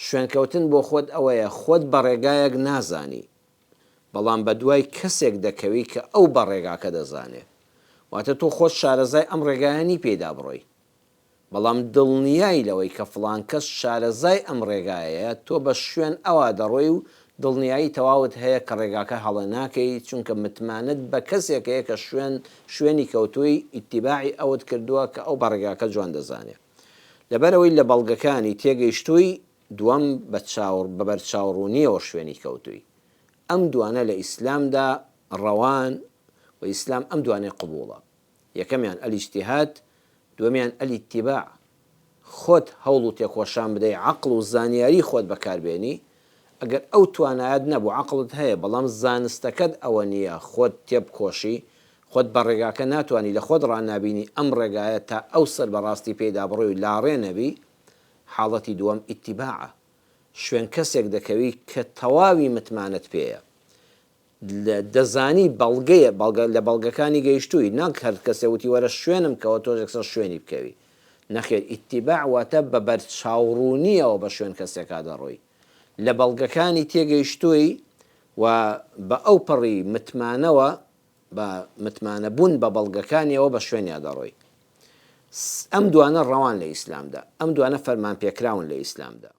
شوێنکەوتن بۆ خۆت ئەوەیە خۆت بە ڕێگایەک نازانی بەڵام بە دوای کەسێک دەکەوی کە ئەو بە ڕێگاکە دەزانێت واتە تۆ خۆت شارەزای ئەم ڕێگایانی پێدا بڕۆی بەڵام دڵنیایی لەوەی کە فڵان کەس شارەزای ئەم ڕێگایەیە تۆ بە شوێن ئەوە دەڕۆی و دڵنیایی تەواوت هەیە کە ڕێگاکە هەڵە ناکەی چونکە متمانت بە کەسێکەیە کە شوێنی کەوتوی ئیتیباعی ئەوت کردووە کە ئەو بە ڕێگاکە جوان دەزانێت لەبەرەوەی لە بەڵگەکانی تێگەیشتووی دووەم بەبەر چاوڕوونیەوە شوێنی کەوتووی ئەم دوانە لە ئیسلامدا ڕەوان و ئیسلام ئەم دوانەی قبوڵە یەکەمیان ئەلیجتیهاد دووەمیان ئەلیتیباع خۆت هەوڵ و تێکۆشان بدەی عەقڵ و زانیاری خۆت بەکاربێنی ئەگەر ئەو توانایەت نەبوو عەقڵت هەیە بەڵام زانستەکەت ئەوە نییە خۆت تێبکۆشی خۆت بە ڕێگاکە ناتوانانی لە خۆت ڕنابینی ئەم ڕێگایە تا ئەو سەر بەڕاستی پێدا بڕۆی و لاڕێ نەبی حاڵەتی دووەم ئیتیباعە شوێن کەسێک دەکەوی کە تەواوی متمانت پێیە دەزانی بەڵگەیە لە بەڵگەکانی گەیشتووی ناک هەر کەسێ وتی وەرە شوێنم کەەوە تۆژێکسەر شوێنی بکەوی نەخێر ئیتیباع واتە بەبەر چاوڕوونیەوە بە شوێن کەسێکا دەڕۆی لە بەڵگەکانی تێگەیشتووی و بە ئەو پەڕی متمانەوە بە متمانە بوون بە بەڵگەکانیەوە بە شوێنیا دەڕۆی ئەم دوانە ڕەوان لە ئیسلامدا ئەم دوانە فەرمان پێکراون لە ئیسلامدا